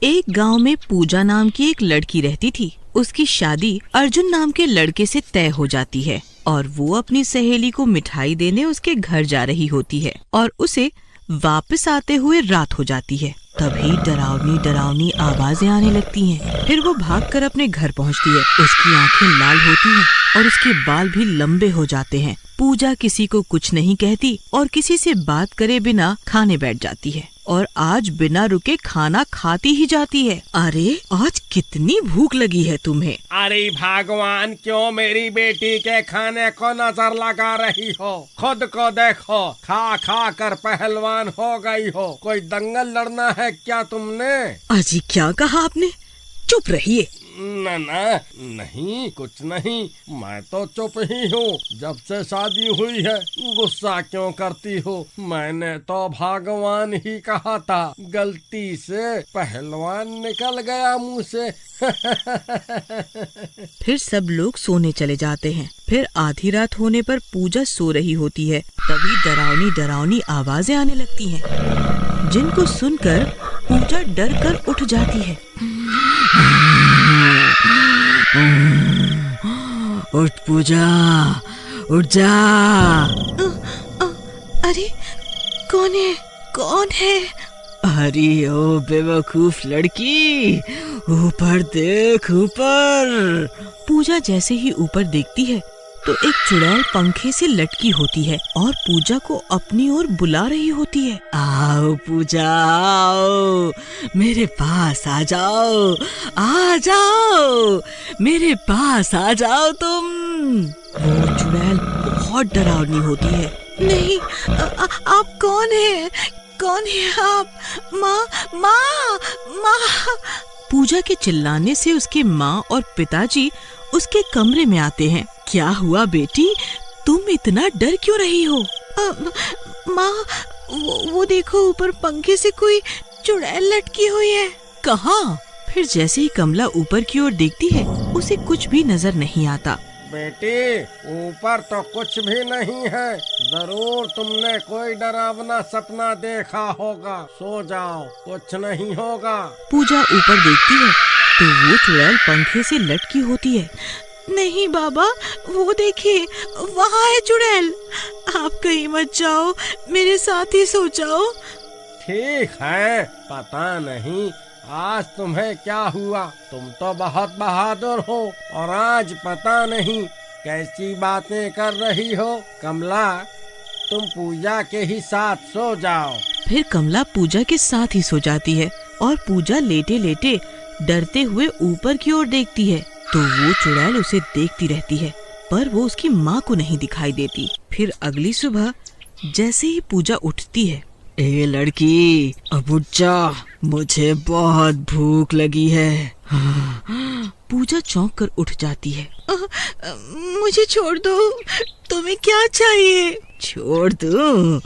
एक गांव में पूजा नाम की एक लड़की रहती थी। उसकी शादी अर्जुन नाम के लड़के से तय हो जाती है और वो अपनी सहेली को मिठाई देने उसके घर जा रही होती है और उसे वापस आते हुए रात हो जाती है। तभी डरावनी डरावनी आवाजें आने लगती हैं। फिर वो भागकर अपने घर पहुंचती है। उसकी आंखें लाल होती हैं और उसके बाल भी लंबे हो जाते हैं। पूजा किसी को कुछ नहीं कहती और किसी से बात करे बिना खाने बैठ जाती है और आज बिना रुके खाना खाती ही जाती है। अरे आज कितनी भूख लगी है तुम्हें? अरे भगवान, क्यों मेरी बेटी के खाने को नजर लगा रही हो? खुद को देखो, खा खा कर पहलवान हो गई हो। कोई दंगल लड़ना है क्या तुमने? अजी क्या कहा आपने? चुप रहिए। ना नहीं, कुछ नहीं, मैं तो चुप ही हूँ। जब से शादी हुई है गुस्सा क्यों करती हो? मैंने तो भगवान ही कहा था, गलती से पहलवान निकल गया मुंह से। फिर सब लोग सोने चले जाते हैं। फिर आधी रात होने पर पूजा सो रही होती है। तभी डरावनी डरावनी आवाजें आने लगती हैं, जिनको सुनकर पूजा डर कर उठ जाती है। उठ पूजा, उठ जा। अरे कौन है? कौन है? अरे ओ बेवकूफ लड़की, ऊपर देख, ऊपर। पूजा जैसे ही ऊपर देखती है तो एक चुड़ैल पंखे से लटकी होती है और पूजा को अपनी ओर बुला रही होती है। आओ पूजा, आओ, मेरे पास आ जाओ, आ जाओ, मेरे पास आ जाओ तुम। वो चुड़ैल बहुत डरावनी होती है। नहीं, आप कौन है? कौन है आप? माँ, माँ, माँ। पूजा के चिल्लाने से उसके माँ और पिताजी उसके कमरे में आते हैं। क्या हुआ बेटी, तुम इतना डर क्यों रही हो? माँ, वो देखो, ऊपर पंखे से कोई चुड़ैल लटकी हुई है। कहाँ? फिर जैसे ही कमला ऊपर की ओर देखती है उसे कुछ भी नजर नहीं आता। बेटी, ऊपर तो कुछ भी नहीं है। जरूर तुमने कोई डरावना सपना देखा होगा। सो जाओ, कुछ नहीं होगा। पूजा ऊपर देखती है तो वो चुड़ैल पंखे से लटकी होती है। नहीं बाबा, वो देखिए, वहाँ है चुड़ैल। आप कहीं मत जाओ, मेरे साथ ही सो जाओ। ठीक है, पता नहीं आज तुम्हें क्या हुआ। तुम तो बहुत बहादुर हो और आज पता नहीं कैसी बातें कर रही हो। कमला, तुम पूजा के ही साथ सो जाओ। फिर कमला पूजा के साथ ही सो जाती है और पूजा लेटे लेटे डरते हुए ऊपर की ओर देखती है तो वो चुड़ैल उसे देखती रहती है, पर वो उसकी माँ को नहीं दिखाई देती। फिर अगली सुबह जैसे ही पूजा उठती है, ए लड़की, अब उठ जा, मुझे बहुत भूख लगी है। पूजा चौंक कर उठ जाती है। मुझे छोड़ दो, तुम्हें क्या चाहिए? छोड़ दो?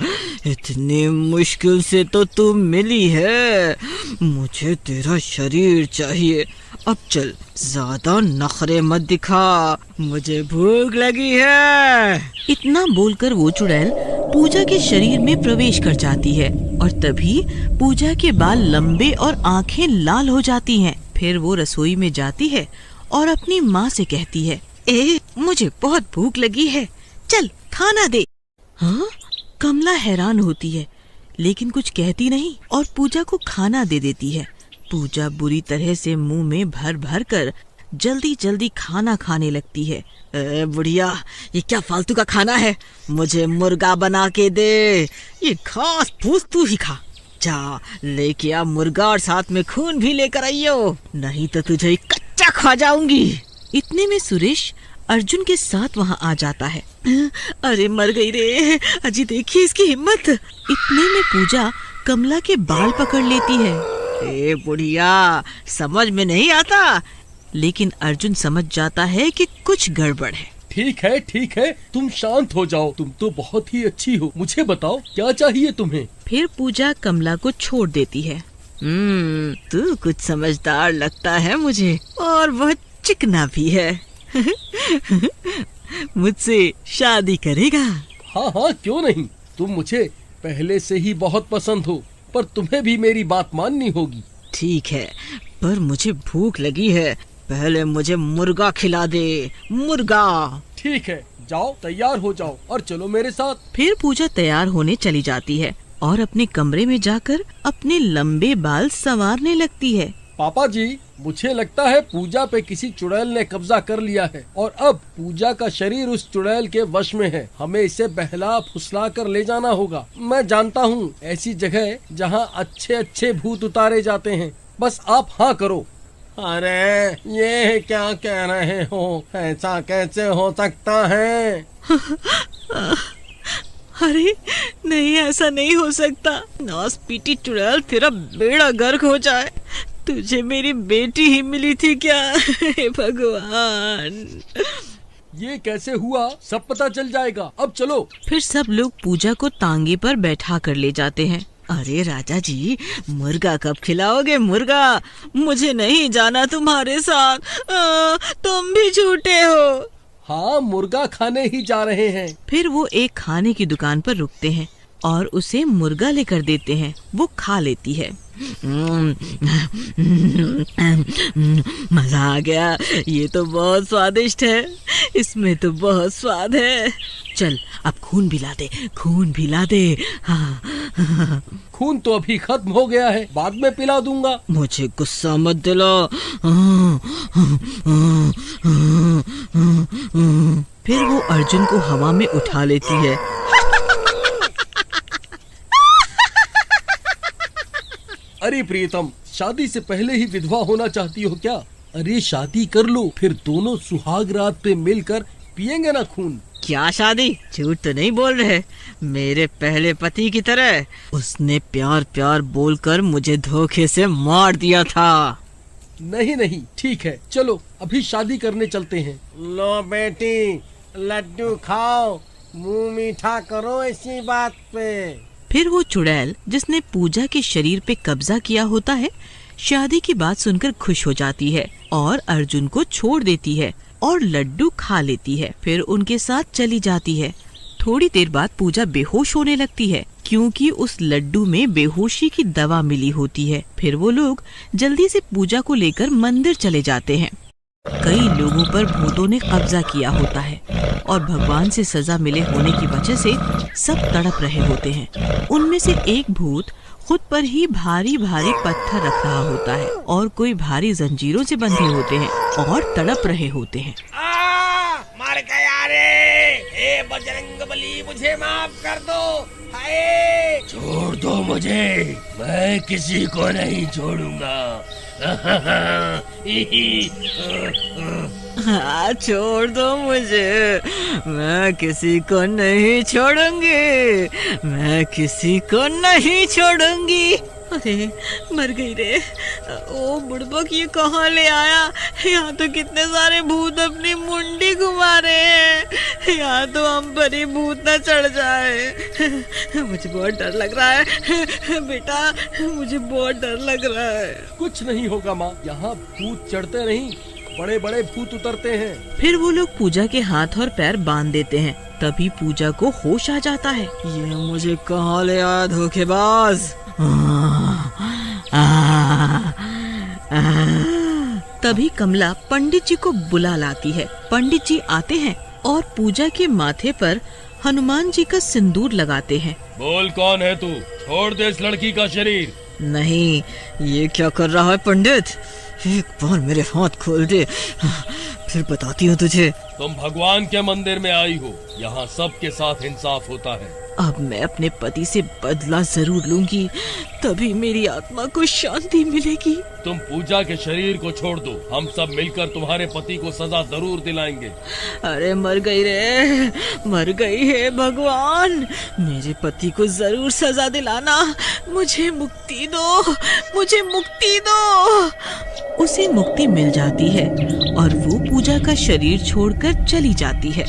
इतनी मुश्किल से तो तुम मिली है, मुझे तेरा शरीर चाहिए। अब चल, ज्यादा नखरे मत दिखा, मुझे भूख लगी है। इतना बोलकर वो चुड़ैल पूजा के शरीर में प्रवेश कर जाती है और तभी पूजा के बाल लंबे और आंखें लाल हो जाती हैं। फिर वो रसोई में जाती है और अपनी माँ से कहती है, मुझे बहुत भूख लगी है, चल खाना दे। हाँ? कमला हैरान होती है लेकिन कुछ कहती नहीं और पूजा को खाना दे देती है। पूजा बुरी तरह से मुंह में भर भर कर जल्दी जल्दी खाना खाने लगती है। बुढ़िया, ये क्या फालतू का खाना है? मुझे मुर्गा बना के दे। ये घास फूस तू ही खा। जा, लेके आ मुर्गा और साथ में खून भी लेकर आइयो, नहीं तो तुझे कच्चा खा जाऊंगी। इतने में सुरेश अर्जुन के साथ वहाँ आ जाता है। अरे मर गई रे, अजी देखिए इसकी हिम्मत। इतने में पूजा कमला के बाल पकड़ लेती है। ए बुढ़िया, समझ में नहीं आता, लेकिन अर्जुन समझ जाता है कि कुछ गड़बड़ है। ठीक है, तुम शांत हो जाओ, तुम तो बहुत ही अच्छी हो। मुझे बताओ क्या चाहिए तुम्हें? फिर पूजा कमला को छोड़ देती है। तू कुछ समझदार लगता है मुझे, और बहुत चिकना भी है। मुझसे शादी करेगा? हाँ, क्यों नहीं। तुम मुझे पहले से ही बहुत पसंद हो, पर तुम्हें भी मेरी बात माननी होगी। ठीक है, पर मुझे भूख लगी है, पहले मुझे मुर्गा खिला दे, मुर्गा। ठीक है, जाओ तैयार हो जाओ और चलो मेरे साथ। फिर पूजा तैयार होने चली जाती है और अपने कमरे में जाकर अपने लंबे बाल संवारने लगती है। पापा जी, मुझे लगता है पूजा पे किसी चुड़ैल ने कब्जा कर लिया है और अब पूजा का शरीर उस चुड़ैल के वश में है। हमें इसे बहला फुसला कर ले जाना होगा। मैं जानता हूँ ऐसी जगह जहाँ अच्छे अच्छे भूत उतारे जाते हैं, बस आप हाँ करो। अरे ये क्या कह रहे हो, ऐसा कैसे हो सकता है? अरे नहीं, ऐसा नहीं हो सकता। नास पीटी चुड़ैल, तेरा बेड़ा गर्क हो जाए। तुझे मेरी बेटी ही मिली थी क्या? हे भगवान, ये कैसे हुआ सब पता चल जाएगा, अब चलो। फिर सब लोग पूजा को तांगे पर बैठा कर ले जाते हैं। अरे राजा जी, मुर्गा कब खिलाओगे? मुर्गा, मुझे नहीं जाना तुम्हारे साथ, तुम भी झूठे हो। हाँ, मुर्गा खाने ही जा रहे हैं। फिर वो एक खाने की दुकान पर रुकते हैं और उसे मुर्गा लेकर देते हैं। वो खा लेती है। मजा आ गया, ये तो बहुत स्वादिष्ट है, इसमें तो बहुत स्वाद है। चल अब खून भी ला दे, खून भी ला दे। हाँ। खून तो अभी खत्म हो गया है, बाद में पिला दूंगा। मुझे गुस्सा मत दिला। फिर वो अर्जुन को हवा में उठा लेती है। अरे प्रियतम, शादी से पहले ही विधवा होना चाहती हो क्या? अरे शादी कर लो, फिर दोनों सुहाग रात पे मिलकर पिएंगे ना खून। क्या शादी? झूठ तो नहीं बोल रहे? मेरे पहले पति की तरह उसने प्यार प्यार बोलकर मुझे धोखे से मार दिया था। नहीं नहीं, ठीक है, चलो अभी शादी करने चलते हैं। लो बेटी, लड्डू खाओ, मुंह मीठा करो इसी बात पे। फिर वो चुड़ैल जिसने पूजा के शरीर पे कब्जा किया होता है, शादी की बात सुनकर खुश हो जाती है और अर्जुन को छोड़ देती है और लड्डू खा लेती है। फिर उनके साथ चली जाती है। थोड़ी देर बाद पूजा बेहोश होने लगती है क्योंकि उस लड्डू में बेहोशी की दवा मिली होती है। फिर वो लोग जल्दी से पूजा को लेकर मंदिर चले जाते हैं। कई लोगों पर भूतों ने कब्जा किया होता है और भगवान से सजा मिले होने की वजह से सब तड़प रहे होते हैं। उनमें से एक भूत खुद पर ही भारी भारी पत्थर रख रहा होता है और कोई भारी जंजीरों से बंधे होते हैं और तड़प रहे होते हैं। मर गया रे, हे बजरंग बली, मुझे माफ कर दो। हाय, छोड़ दो मुझे, मैं किसी को नहीं छोड़ूंगा। हाँ, छोड़ दो मुझे, मैं किसी को नहीं छोड़ूंगी, मैं किसी को नहीं छोड़ूंगी। अरे मर गई रे। ओ बुड़बक, ये कहाँ ले आया? यहाँ तो कितने सारे भूत अपनी मुंडी घुमा रहे हैं। यहाँ तो हम पर ही भूत न चढ़ जाए। मुझे बहुत डर लग रहा है बेटा, मुझे बहुत डर लग रहा है। कुछ नहीं होगा माँ, यहाँ भूत चढ़ते नहीं, बड़े बड़े भूत उतरते हैं। फिर वो लोग पूजा के हाथ और पैर बांध देते हैं। तभी पूजा को होश आ जाता है। ये मुझे कहाँ ले आया धोखेबाज। तभी कमला पंडित जी को बुला लाती है। पंडित जी आते हैं और पूजा के माथे पर हनुमान जी का सिंदूर लगाते हैं। बोल, कौन है तू? छोड़ दे इस लड़की का शरीर। नहीं, ये क्या कर रहा है पंडित? एक बार मेरे हाथ खोल दे, फिर बताती हूँ तुझे। तुम भगवान के मंदिर में आई हो, यहाँ सबके साथ इंसाफ होता है। अब मैं अपने पति से बदला जरूर लूंगी, तभी मेरी आत्मा को शांति मिलेगी। तुम पूजा के शरीर को छोड़ दो, हम सब मिलकर तुम्हारे पति को सजा जरूर दिलाएंगे। अरे मर गई रे, मर गई है भगवान, मेरे पति को जरूर सजा दिलाना। मुझे मुक्ति दो, मुझे मुक्ति दो। उसे मुक्ति मिल जाती है और वो पूजा का शरीर छोड़कर चली जाती है।